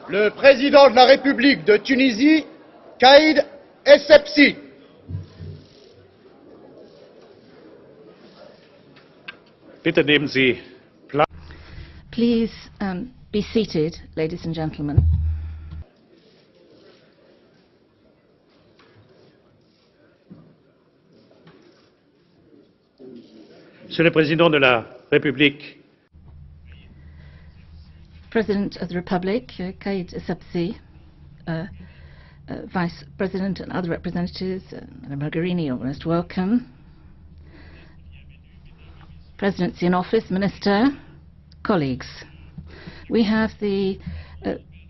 le président de la République de Tunisie, Caid Essebsi. Bitte nehmen Sie Platz. Please be seated, ladies and gentlemen. Monsieur le Président de la République, President of the Republic, Caid Essebsi, Vice President and other representatives, Madam Mogherini, you're most welcome. Presidency in Office, Minister, colleagues. We have the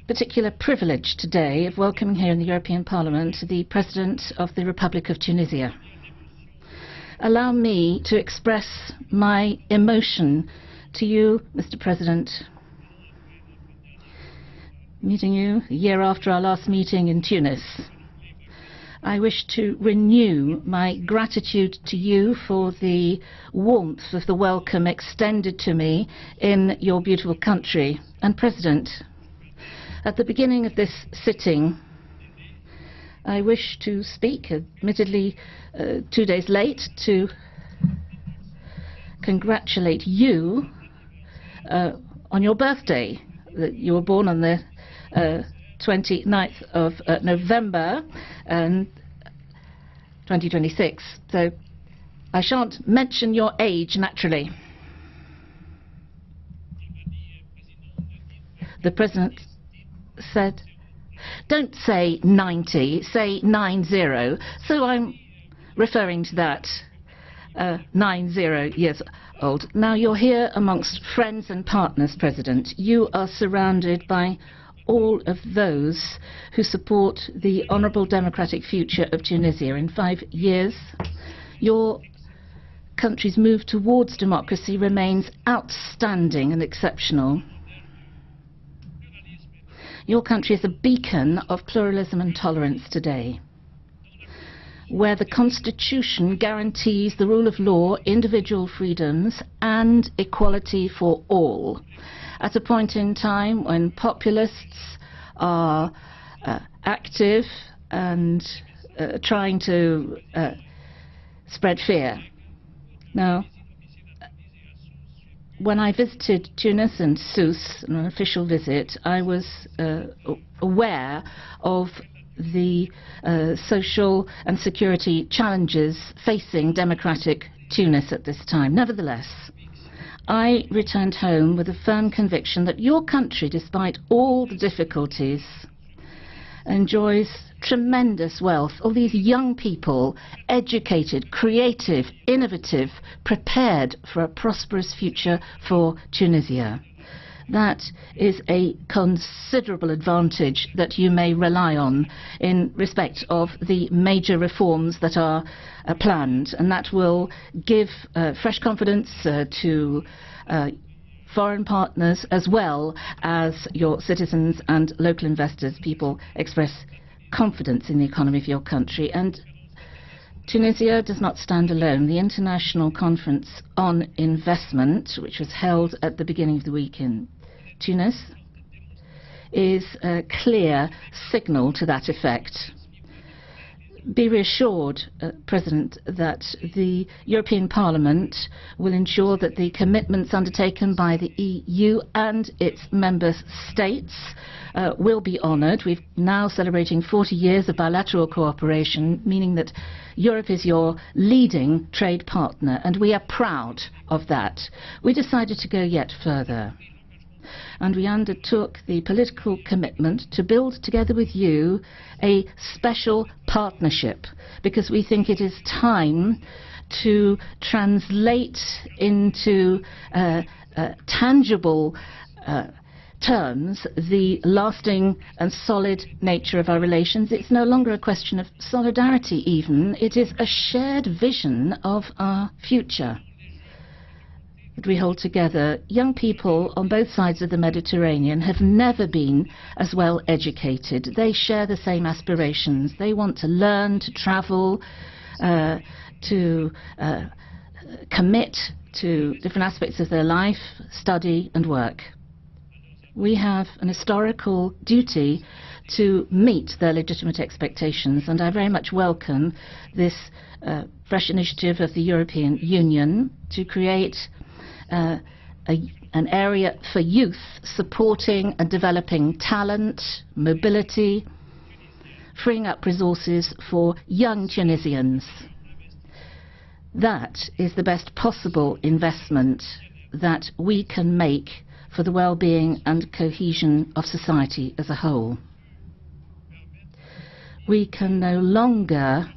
particular privilege today of welcoming here in the European Parliament the President of the Republic of Tunisia. Allow me to express my emotion to you, Mr. President. Meeting you a year after our last meeting in Tunis. I wish to renew my gratitude to you for the warmth of the welcome extended to me in your beautiful country. And President, at the beginning of this sitting, I wish to speak, admittedly 2 days late, to congratulate you on your birthday. You were born on the 29th of November 2026. So I shan't mention your age, naturally. The President said, don't say 90, say 90. So I'm referring to that 90 years old. Now you're here amongst friends and partners, President. You are surrounded by all of those who support the honourable democratic future of Tunisia. In 5 years, your country's move towards democracy remains outstanding and exceptional. Your country is a beacon of pluralism and tolerance today, where the Constitution guarantees the rule of law, individual freedoms and equality for all, at a point in time when populists are active and trying to spread fear. Now, when I visited Tunis and Sousse on an official visit, I was aware of the social and security challenges facing democratic Tunis at this time. Nevertheless, I returned home with a firm conviction that your country, despite all the difficulties, enjoys tremendous wealth. All these young people, educated, creative, innovative, prepared for a prosperous future for Tunisia. That is a considerable advantage that you may rely on in respect of the major reforms that are planned, and that will give fresh confidence to foreign partners as well as your citizens and local investors. People express confidence in the economy of your country. And Tunisia does not stand alone. The International Conference on Investment, which was held at the beginning of the week in Tunis, is a clear signal to that effect. Be reassured, President, that the European Parliament will ensure that the commitments undertaken by the EU and its member states will be honoured. We're now celebrating 40 years of bilateral cooperation, meaning that Europe is your leading trade partner, and we are proud of that. We decided to go yet further, and we undertook the political commitment to build together with you a special partnership, because we think it is time to translate into tangible terms the lasting and solid nature of our relations. It's no longer a question of solidarity even, it is a shared vision of our future that we hold together. Young people on both sides of the Mediterranean have never been as well educated. They share the same aspirations. They want to learn, to travel, to commit to different aspects of their life, study and work. We have an historical duty to meet their legitimate expectations, and I very much welcome this fresh initiative of the European Union to create an area for youth supporting and developing talent, mobility, freeing up resources for young Tunisians. That is the best possible investment that we can make for the well-being and cohesion of society as a whole. We can no longer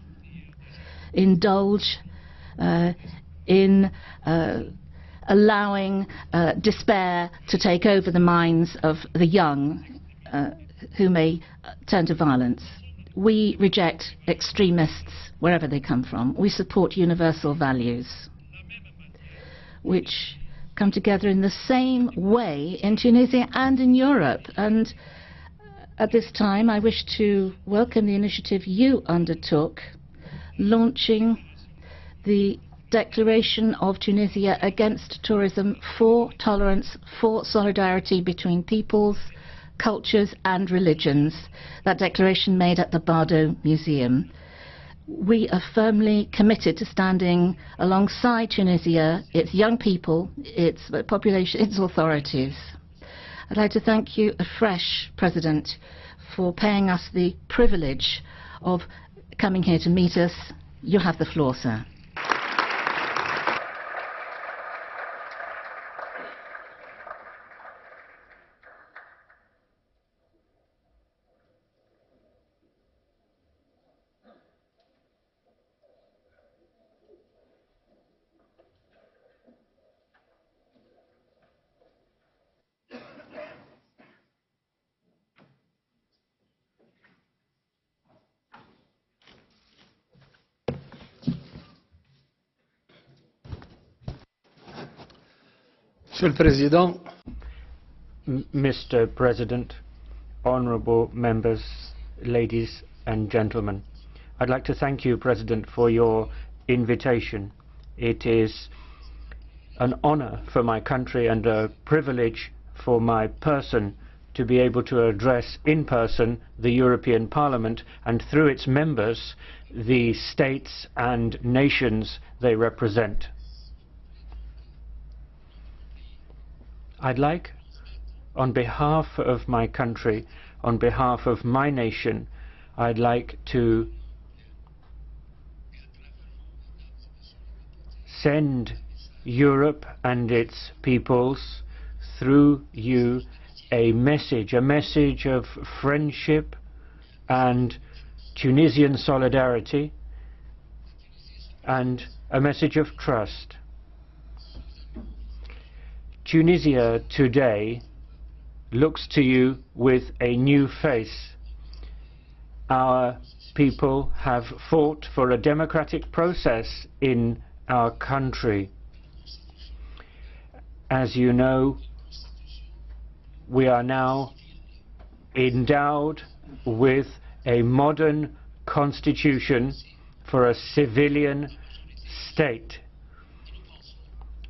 indulge in allowing despair to take over the minds of the young who may turn to violence. We reject extremists wherever they come from. We support universal values which come together in the same way in Tunisia and in Europe. And at this time I wish to welcome the initiative you undertook, launching the Declaration of Tunisia against tourism, for tolerance, for solidarity between peoples, cultures and religions. That declaration made at the Bardo Museum. We are firmly committed to standing alongside Tunisia, its young people, its population, its authorities. I'd like to thank you afresh, President, for paying us the privilege of coming here to meet us. You have the floor, sir. Monsieur le Président, Mr. President, honourable members, ladies and gentlemen, I'd like to thank you, President, for your invitation. It is an honour for my country and a privilege for my person to be able to address in person the European Parliament and through its members the states and nations they represent. I'd like, on behalf of my country, on behalf of my nation, I'd like to send Europe and its peoples, through you, a message of friendship and Tunisian solidarity, and a message of trust. Tunisia today looks to you with a new face. Our people have fought for a democratic process in our country. As you know, we are now endowed with a modern constitution for a civilian state.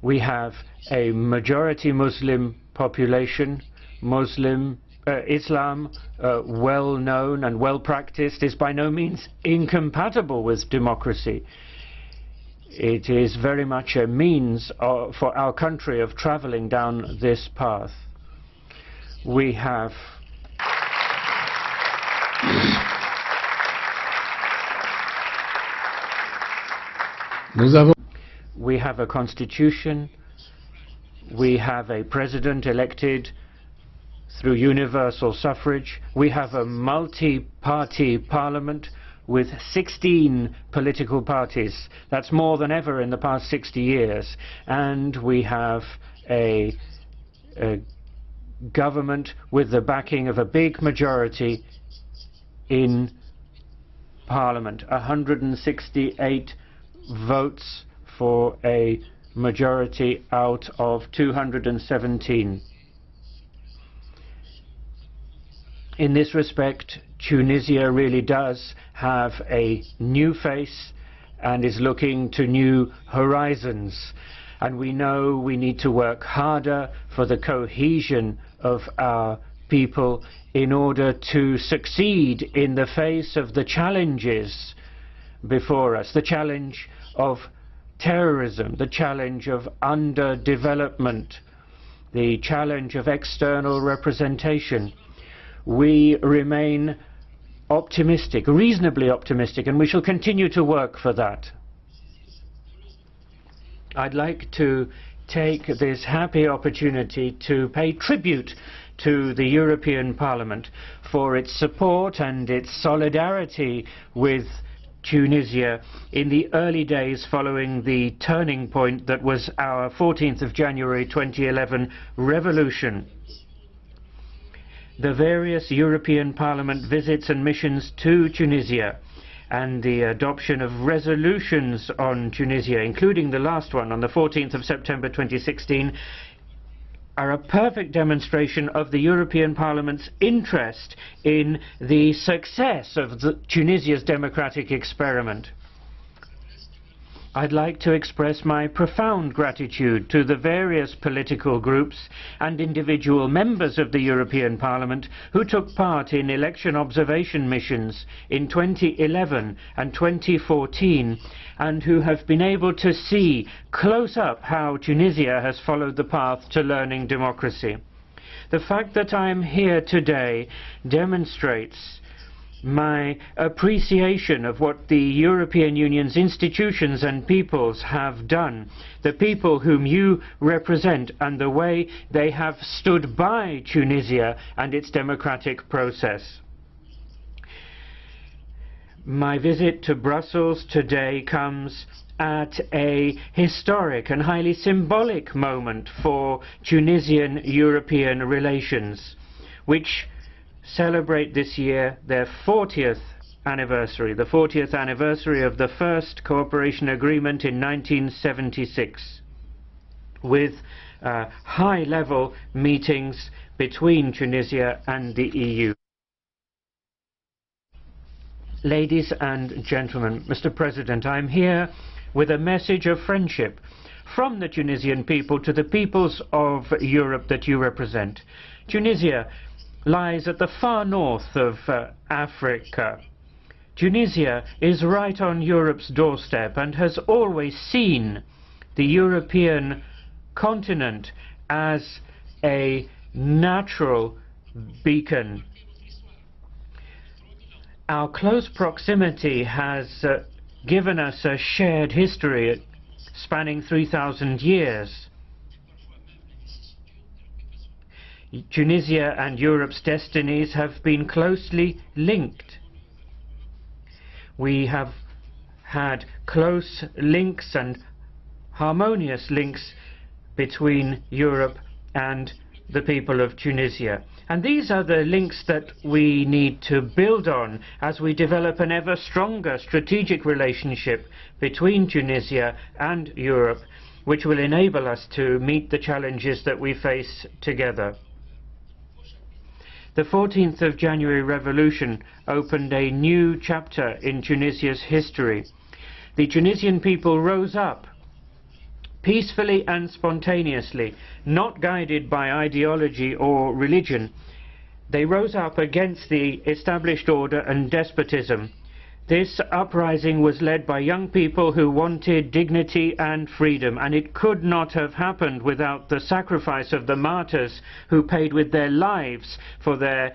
We have a majority Muslim population. Islam, well known and well practiced, is by no means incompatible with democracy. It is very much a means for our country of travelling down this path. We have a constitution, we have a president elected through universal suffrage, we have a multi-party parliament with 16 political parties. That's more than ever in the past 60 years. And we have a government with the backing of a big majority in Parliament. 168 votes for a majority out of 217. In this respect, Tunisia really does have a new face and is looking to new horizons. And we know we need to work harder for the cohesion of our people in order to succeed in the face of the challenges before us, the challenge of terrorism, the challenge of underdevelopment, the challenge of external representation. We remain optimistic, reasonably optimistic, and we shall continue to work for that. I'd like to take this happy opportunity to pay tribute to the European Parliament for its support and its solidarity with Tunisia in the early days following the turning point that was our 14th of January 2011 revolution. The various European Parliament visits and missions to Tunisia and the adoption of resolutions on Tunisia, including the last one on the 14th of September 2016, are a perfect demonstration of the European Parliament's interest in the success of Tunisia's democratic experiment. I'd like to express my profound gratitude to the various political groups and individual members of the European Parliament who took part in election observation missions in 2011 and 2014 and who have been able to see close up how Tunisia has followed the path to learning democracy. The fact that I am here today demonstrates my appreciation of what the European Union's institutions and peoples have done, the people whom you represent, and the way they have stood by Tunisia and its democratic process. My visit to Brussels today comes at a historic and highly symbolic moment for Tunisian-European relations, which celebrate this year their 40th anniversary, the 40th anniversary of the first cooperation agreement in 1976, with high-level meetings between Tunisia and the EU. Ladies and gentlemen, Mr. President, I'm here with a message of friendship from the Tunisian people to the peoples of Europe that you represent. Tunisia lies at the far north of Africa. Tunisia is right on Europe's doorstep and has always seen the European continent as a natural beacon. Our close proximity has given us a shared history spanning 3,000 years. Tunisia and Europe's destinies have been closely linked. We have had close links and harmonious links between Europe and the people of Tunisia. And these are the links that we need to build on as we develop an ever stronger strategic relationship between Tunisia and Europe, which will enable us to meet the challenges that we face together. The 14th of January revolution opened a new chapter in Tunisia's history. The Tunisian people rose up peacefully and spontaneously, not guided by ideology or religion. They rose up against the established order and despotism. This uprising was led by young people who wanted dignity and freedom, and it could not have happened without the sacrifice of the martyrs who paid with their lives for their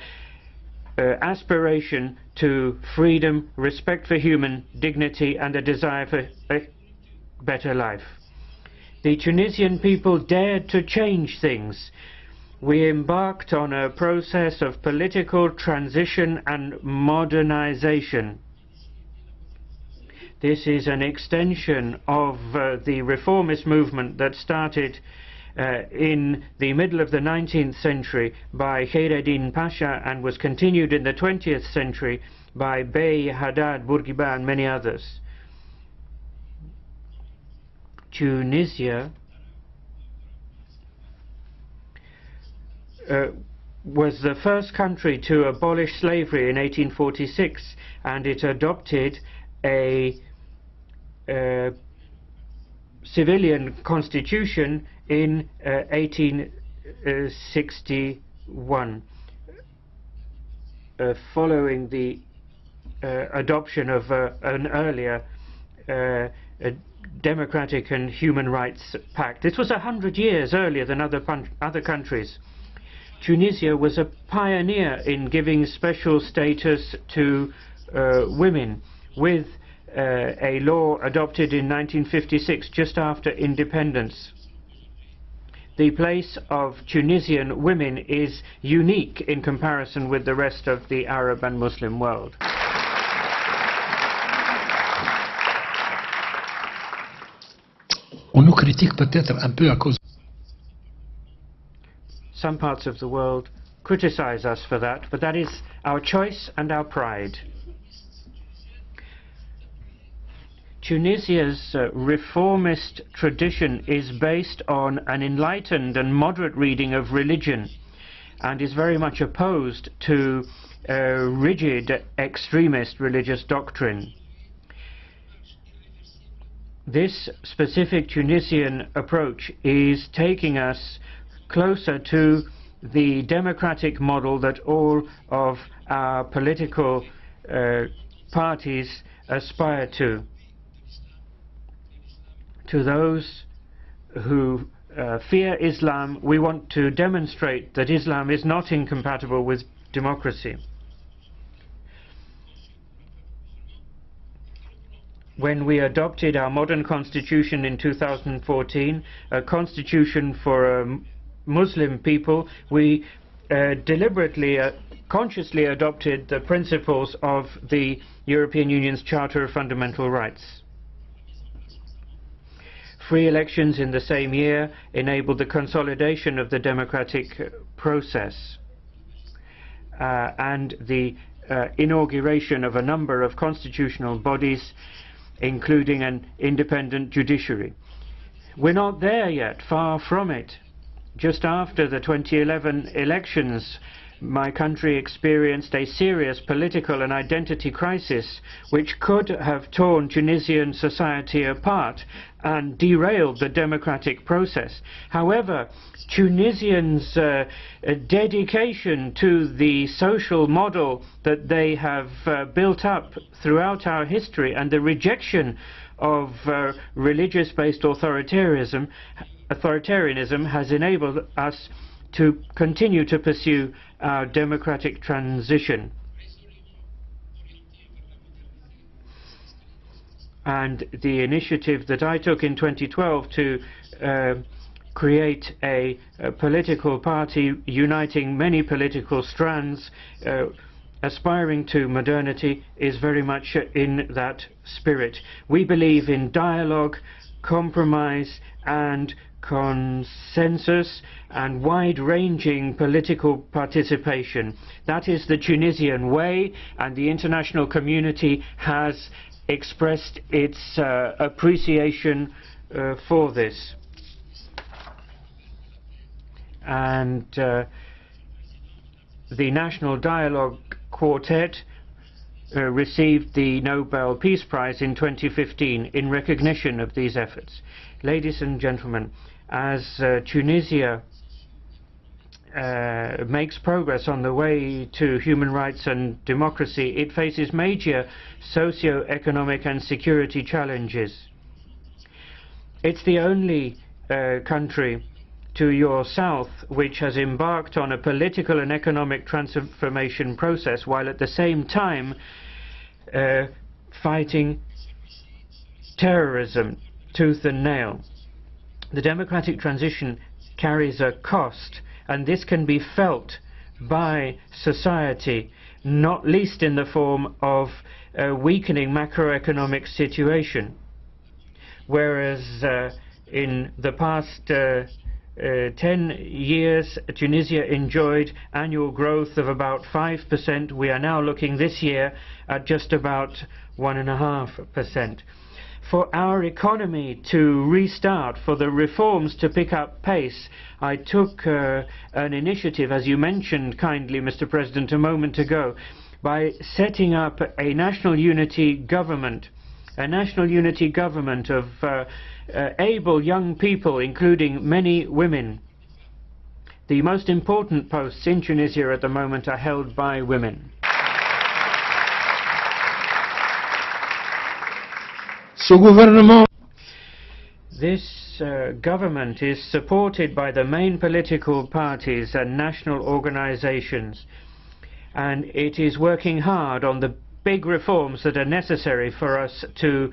aspiration to freedom, respect for human dignity, and a desire for a better life. The Tunisian people dared to change things. We embarked on a process of political transition and modernization. This is an extension of the reformist movement that started in the middle of the 19th century by Khaireddin Pasha and was continued in the 20th century by Bey, Haddad, Bourguiba and many others. Tunisia was the first country to abolish slavery in 1846, and it adopted a civilian constitution in 1863. one. Following the adoption of an earlier democratic and human rights pact. This was 100 years earlier than other countries. Tunisia was a pioneer in giving special status to women, with a law adopted in 1956, just after independence. The place of Tunisian women is unique in comparison with the rest of the Arab and Muslim world. On nous critique peut-être un peu à cause. Some parts of the world criticize us for that, but that is our choice and our pride. Tunisia's reformist tradition is based on an enlightened and moderate reading of religion and is very much opposed to rigid extremist religious doctrine. This specific Tunisian approach is taking us closer to the democratic model that all of our political parties aspire to. To those who fear Islam, we want to demonstrate that Islam is not incompatible with democracy. When we adopted our modern constitution in 2014, a constitution for Muslim people, we deliberately, consciously adopted the principles of the European Union's Charter of Fundamental Rights. Free elections in the same year enabled the consolidation of the democratic process and the inauguration of a number of constitutional bodies, including an independent judiciary. We're not there yet, far from it. Just after the 2011 elections, my country experienced a serious political and identity crisis which could have torn Tunisian society apart and derailed the democratic process. However, Tunisians' dedication to the social model that they have built up throughout our history and the rejection of religious-based authoritarianism has enabled us to continue to pursue our democratic transition. And the initiative that I took in 2012 to create a political party uniting many political strands aspiring to modernity is very much in that spirit. We believe in dialogue, compromise and consensus and wide-ranging political participation. That is the Tunisian way, and the international community has expressed its appreciation for this. And the National Dialogue Quartet received the Nobel Peace Prize in 2015 in recognition of these efforts. Ladies and gentlemen, as Tunisia makes progress on the way to human rights and democracy, it faces major socio-economic and security challenges. It's the only country to your south which has embarked on a political and economic transformation process while at the same time fighting terrorism tooth and nail. The democratic transition carries a cost, and this can be felt by society, not least in the form of a weakening macroeconomic situation. Whereas in the past 10 years, Tunisia enjoyed annual growth of about 5%. We are now looking this year at just about 1.5%. For our economy to restart, for the reforms to pick up pace, I took an initiative, as you mentioned kindly, Mr. President, a moment ago, by setting up a national unity government of able young people, including many women. The most important posts in Tunisia at the moment are held by women. Ce gouvernement This government is supported by the main political parties and national organizations, and it is working hard on the big reforms that are necessary for us to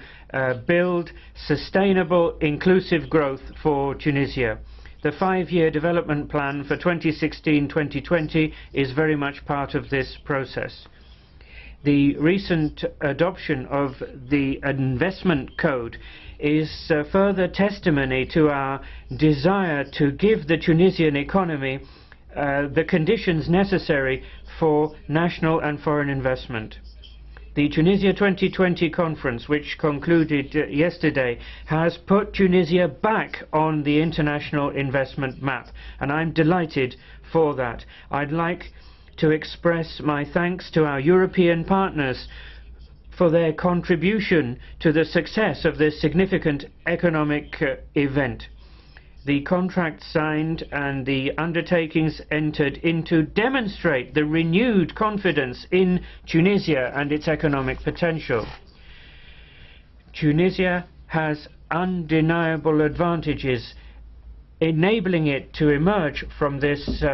build sustainable, inclusive growth for Tunisia. The 5-year development plan for 2016-2020 is very much part of this process. The recent adoption of the investment code is further testimony to our desire to give the Tunisian economy the conditions necessary for national and foreign investment. The Tunisia 2020 conference, which concluded yesterday, has put Tunisia back on the international investment map, and I'm delighted for that. I'd like to express my thanks to our European partners for their contribution to the success of this significant economic event. The contracts signed and the undertakings entered into demonstrate the renewed confidence in Tunisia and its economic potential. Tunisia has undeniable advantages, enabling it to emerge from this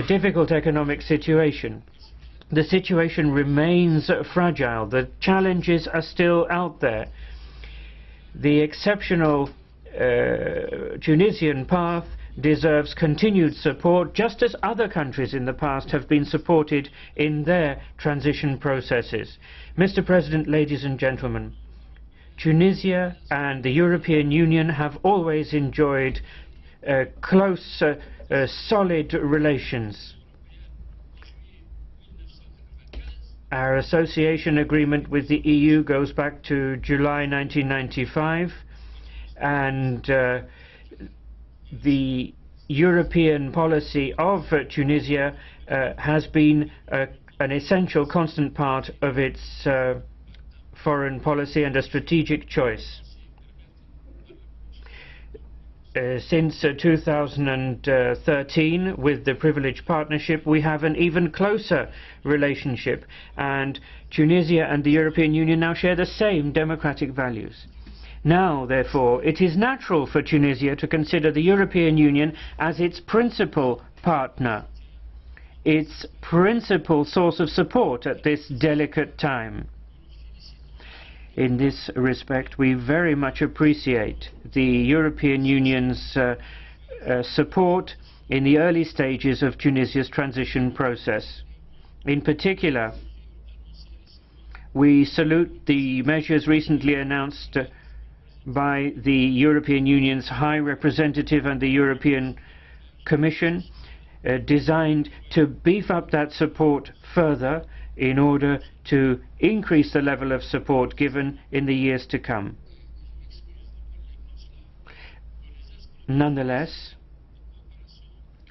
difficult economic situation. The situation remains fragile. The challenges are still out there. The exceptional Tunisian path deserves continued support, just as other countries in the past have been supported in their transition processes. Mr. President, ladies and gentlemen, Tunisia and the European Union have always enjoyed close, solid relations. Our association agreement with the EU goes back to July 1995, and the European policy of Tunisia has been an essential constant part of its foreign policy and a strategic choice. Since 2013, with the privileged partnership, we have an even closer relationship, and Tunisia and the European Union now share the same democratic values. Now, therefore, it is natural for Tunisia to consider the European Union as its principal partner, its principal source of support at this delicate time. In this respect, we very much appreciate the European Union's support in the early stages of Tunisia's transition process. In particular, we salute the measures recently announced by the European Union's High Representative and the European Commission, designed to beef up that support further in order to increase the level of support given in the years to come. Nonetheless,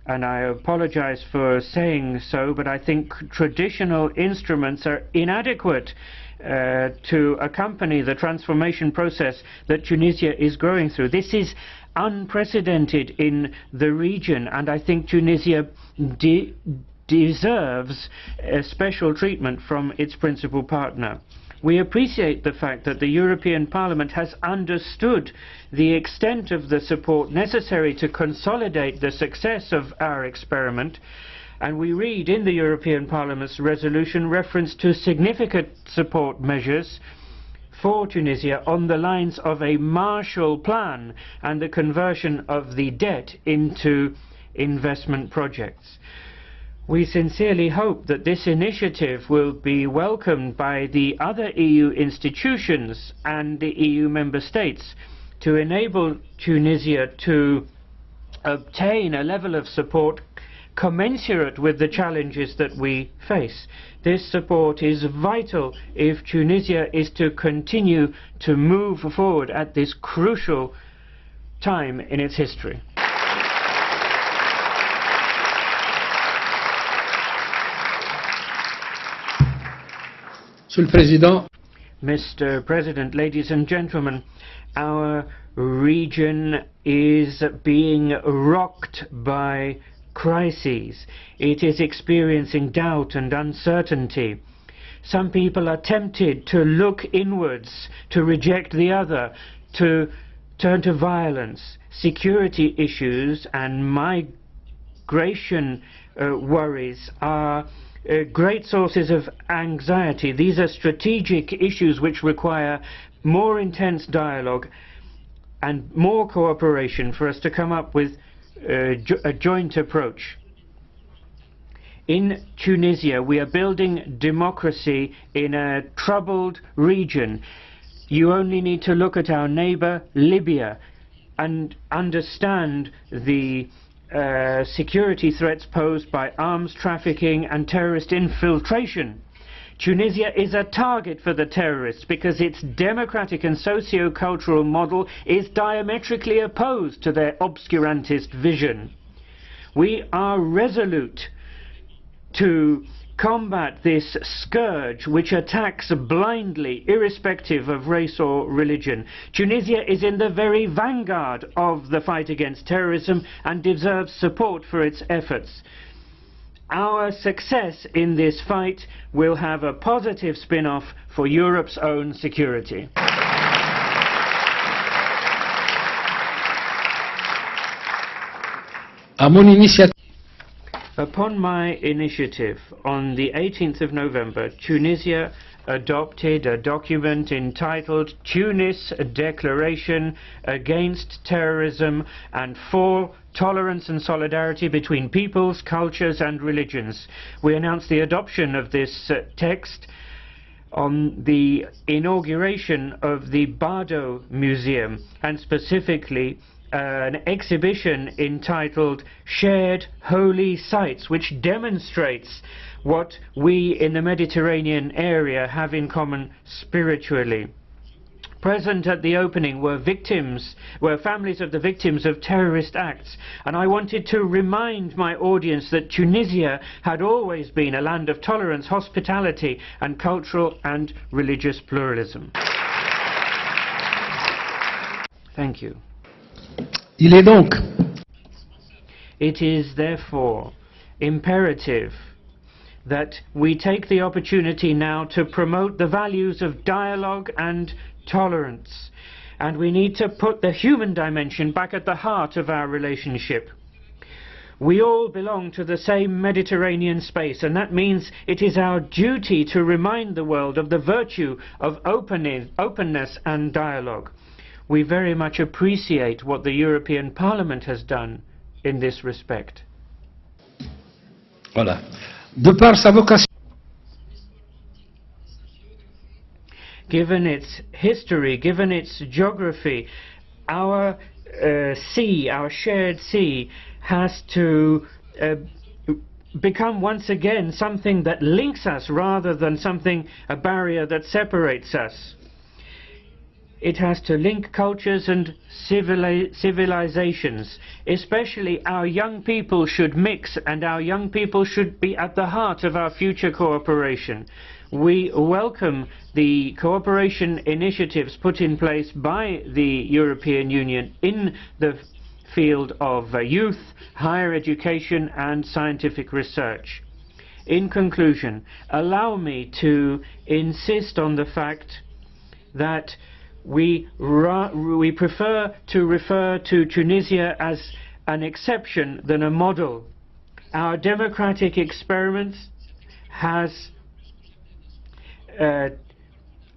and I apologize for saying so, but I think traditional instruments are inadequate to accompany the transformation process that Tunisia is going through. This is unprecedented in the region, and I think Tunisia deserves a special treatment from its principal partner. We appreciate the fact that the European Parliament has understood the extent of the support necessary to consolidate the success of our experiment, and we read in the European Parliament's resolution reference to significant support measures for Tunisia on the lines of a Marshall Plan and the conversion of the debt into investment projects. We sincerely hope that this initiative will be welcomed by the other EU institutions and the EU member states to enable Tunisia to obtain a level of support commensurate with the challenges that we face. This support is vital if Tunisia is to continue to move forward at this crucial time in its history. Monsieur le Président, Mr. President, ladies and gentlemen, our region is being rocked by crises. It is experiencing doubt and uncertainty. Some people are tempted to look inwards, to reject the other, to turn to violence. Security issues and migration worries are great sources of anxiety. These are strategic issues which require more intense dialogue and more cooperation for us to come up with a joint approach. In Tunisia, we are building democracy in a troubled region. You only need to look at our neighbor, Libya, and understand the security threats posed by arms trafficking and terrorist infiltration. Tunisia is a target for the terrorists because its democratic and socio-cultural model is diametrically opposed to their obscurantist vision. We are resolute to combat this scourge which attacks blindly, irrespective of race or religion. Tunisia is in the very vanguard of the fight against terrorism and deserves support for its efforts. Our success in this fight will have a positive spin-off for Europe's own security. Upon my initiative, on the 18th of November, Tunisia adopted a document entitled Tunis Declaration Against Terrorism and for Tolerance and Solidarity Between Peoples, Cultures and Religions. We announced the adoption of this text on the inauguration of the Bardo Museum, and specifically an exhibition entitled Shared Holy Sites, which demonstrates what we in the Mediterranean area have in common spiritually. Present at the opening were families of the victims of terrorist acts, and I wanted to remind my audience that Tunisia had always been a land of tolerance, hospitality and cultural and religious pluralism. Thank you. It is therefore imperative that we take the opportunity now to promote the values of dialogue and tolerance, and we need to put the human dimension back at the heart of our relationship. We all belong to the same Mediterranean space, and that means it is our duty to remind the world of the virtue of openness and dialogue. We very much appreciate what the European Parliament has done in this respect. Voilà. De par sa vocation. Given its history, given its geography, our sea, our shared sea, has to become once again something that links us rather than a barrier that separates us. It has to link cultures and civilizations. Especially our young people should mix, and our young people should be at the heart of our future cooperation. We welcome the cooperation initiatives put in place by the European Union in the field of youth, higher education and scientific research. In conclusion, allow me to insist on the fact that we prefer to refer to Tunisia as an exception than a model. Our democratic experiment has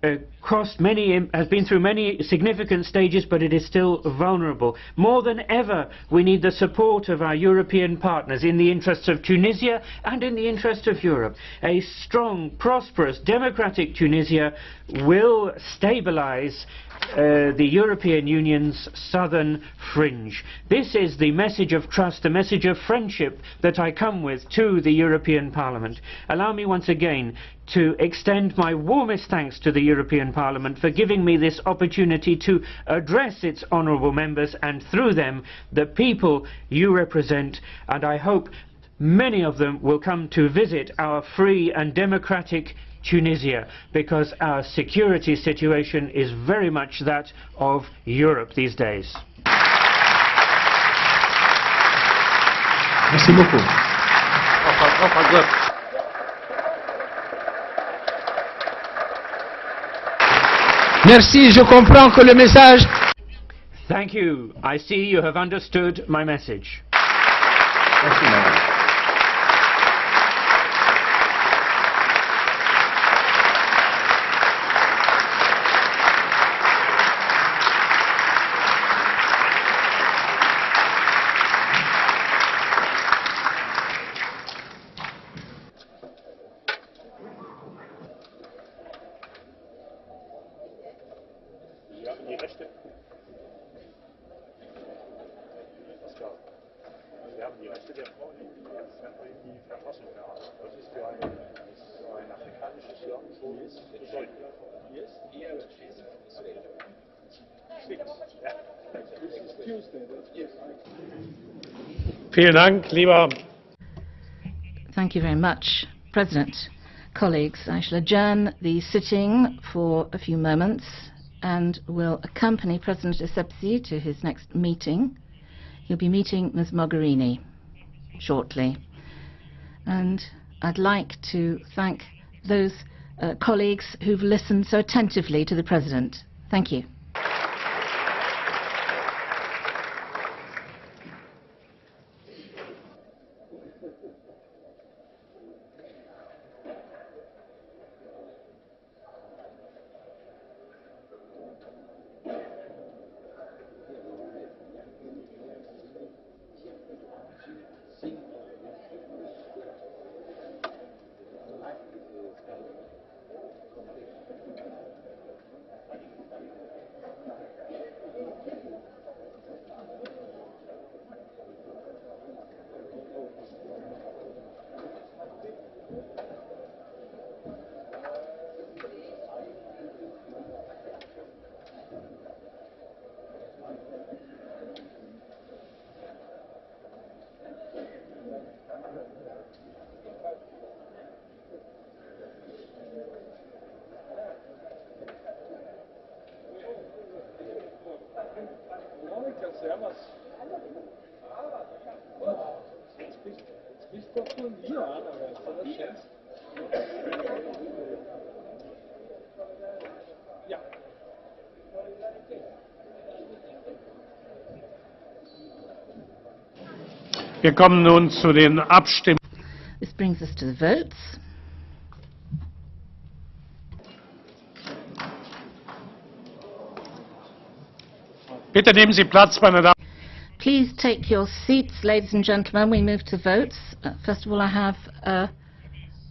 has been through many significant stages, but it is still vulnerable. More than ever, we need the support of our European partners in the interests of Tunisia and in the interest of Europe. A strong, prosperous, democratic Tunisia will stabilize the European Union's southern fringe. This is the message of trust, the message of friendship that I come with to the European Parliament. Allow me once again to extend my warmest thanks to the European Parliament for giving me this opportunity to address its honourable members and through them the people you represent, and I hope many of them will come to visit our free and democratic Tunisia, because our security situation is very much that of Europe these days. Merci beaucoup. Merci, je comprends que le message... Thank you. I see you have understood my message. Merci, madame. Vielen Dank, lieber. Thank you very much, President. Colleagues, I shall adjourn the sitting for a few moments and will accompany President Essebsi to his next meeting. He'll be meeting Ms. Mogherini shortly. And I'd like to thank those colleagues who've listened so attentively to the President. Thank you. Wir kommen nun zu den Abstimmungen. This brings us to the votes. Bitte nehmen Sie Platz, meine Damen. Please take your seats, ladies and gentlemen. We move to votes. First of all, I have a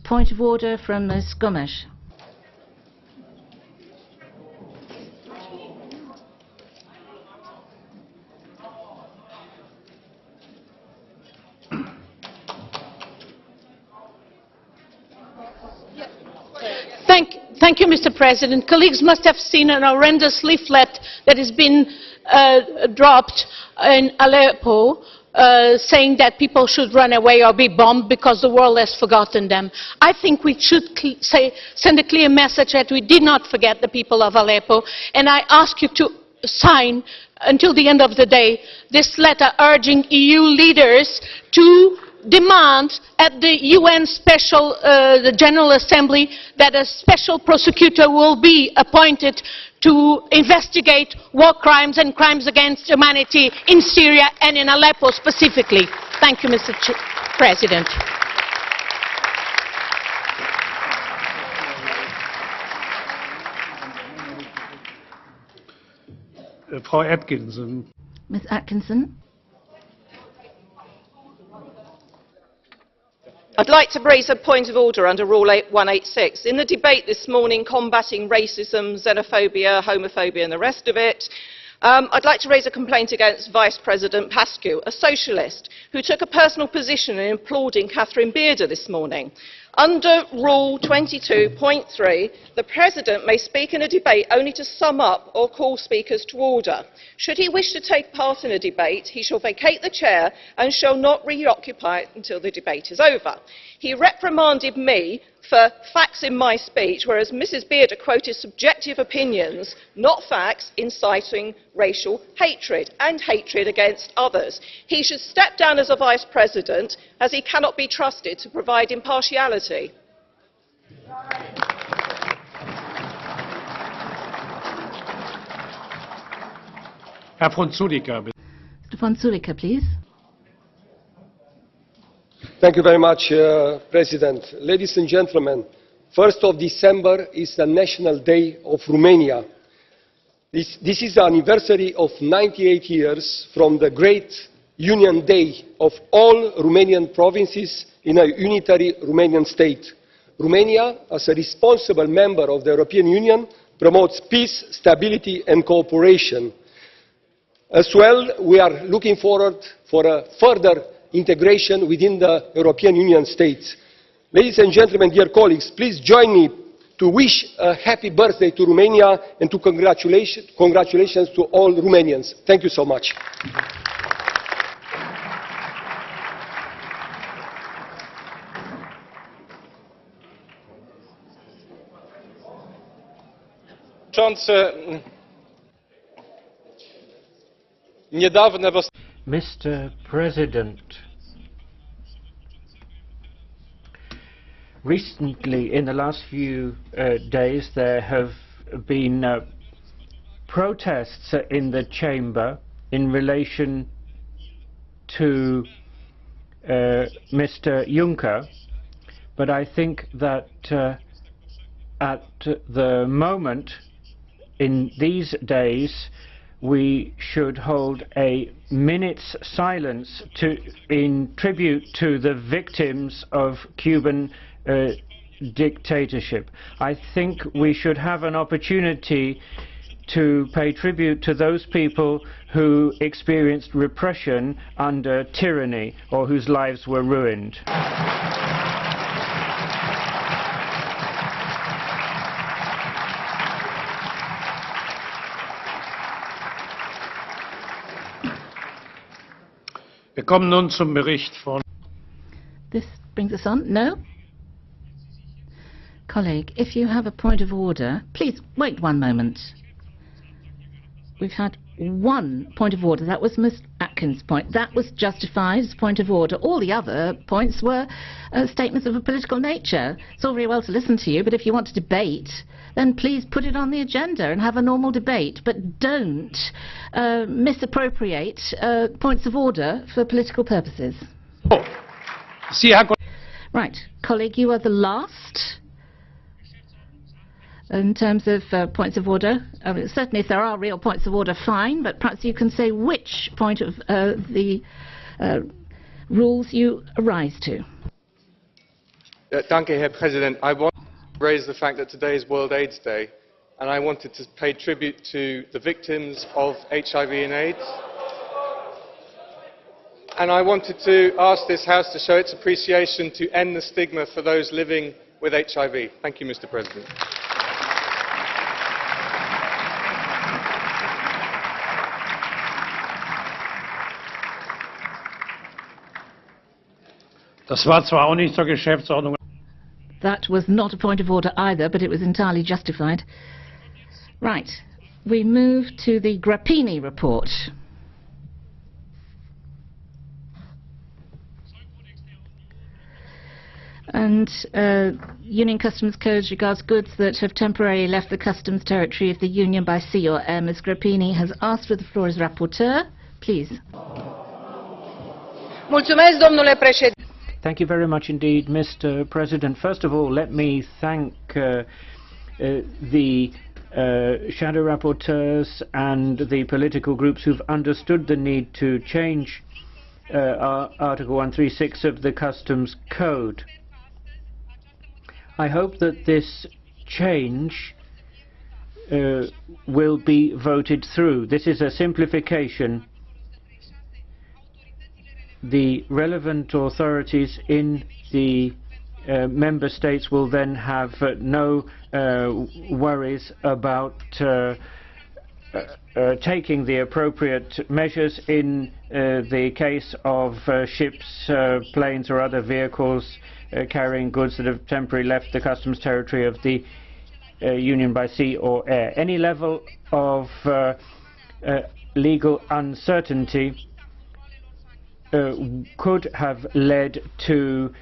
point of order from Ms. Gomes. Thank you, Mr. President. Colleagues must have seen an horrendous leaflet that has been dropped in Aleppo saying that people should run away or be bombed because the world has forgotten them. I think we should send a clear message that we did not forget the people of Aleppo, and I ask you to sign until the end of the day this letter urging EU leaders to demand at the UN the General Assembly that a special prosecutor will be appointed to investigate war crimes and crimes against humanity in Syria and in Aleppo specifically. Thank you, Mr. President. Frau Atkinson. Ms. Atkinson. I'd like to raise a point of order under Rule 186. In the debate this morning combating racism, xenophobia, homophobia and the rest of it, I'd like to raise a complaint against Vice President Pascu, a socialist, who took a personal position in applauding Catherine Bearder this morning. Under Rule 22.3, the President may speak in a debate only to sum up or call speakers to order. Should he wish to take part in a debate, he shall vacate the chair and shall not reoccupy it until the debate is over. He reprimanded me for facts in my speech, whereas Mrs Bearder quoted subjective opinions, not facts, inciting racial hatred and hatred against others. He should step down as a Vice President, as he cannot be trusted to provide impartiality. Herr Frunzulică, bitte. Mr. Frunzulică, please. Thank you very much, President. Ladies and gentlemen, 1st of December is the National Day of Romania. This is the anniversary of 98 years from the great Union Day of all Romanian provinces in a unitary Romanian state. Romania, as a responsible member of the European Union, promotes peace, stability and cooperation. As well, we are looking forward for a further integration within the European Union states. Ladies and gentlemen, dear colleagues, please join me to wish a happy birthday to Romania and to congratulations to all Romanians. Thank you so much. Mr. President, recently, in the last few days, there have been protests in the chamber in relation to Mr. Juncker, but I think that at the moment, in these days, we should hold a minute's silence in tribute to the victims of Cuban dictatorship. I think we should have an opportunity to pay tribute to those people who experienced repression under tyranny or whose lives were ruined. Wir kommen nun zum Bericht von... This brings us on. No? Colleague, if you have a point of order, please wait one moment. We've had one point of order. That was Ms. Atkins' point. That was justified as a point of order. All the other points were statements of a political nature. It's all very well to listen to you, but if you want to debate, then please put it on the agenda and have a normal debate. But don't misappropriate points of order for political purposes. Right, colleague, you are the last. In terms of points of order, certainly if there are real points of order, fine, but perhaps you can say which point of the rules you arise to. Danke, Herr Präsident. I want to raise the fact that today is World AIDS Day, and I wanted to pay tribute to the victims of HIV and AIDS. And I wanted to ask this House to show its appreciation to end the stigma for those living with HIV. Thank you, Mr. President. Das war zwar auch nicht zur Geschäftsordnung. That was not a point of order either, but it was entirely justified. Right, we move to the Grappini report. And Union Customs Code regards goods that have temporarily left the customs territory of the Union by sea or air. Ms. Grappini has asked for the floor as rapporteur. Please. Mulțumesc, domnule președinte. Thank you very much indeed, Mr. President. First of all, let me thank the shadow rapporteurs and the political groups who've understood the need to change Article 136 of the Customs Code. I hope that this change will be voted through. This is a simplification. The relevant authorities in the member states will then have no worries about taking the appropriate measures in the case of ships, planes or other vehicles carrying goods that have temporarily left the customs territory of the Union by sea or air. Any level of legal uncertainty could have led to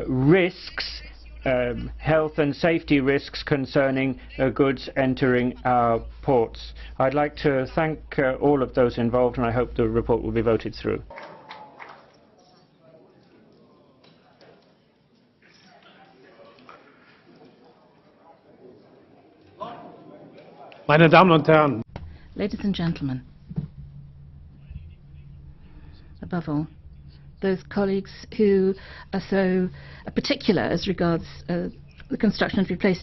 risks, health and safety risks concerning goods entering our ports. I'd like to thank all of those involved, and I hope the report will be voted through. Meine Damen und Herren, Ladies and gentlemen, above all, those colleagues who are so particular as regards the construction of replaced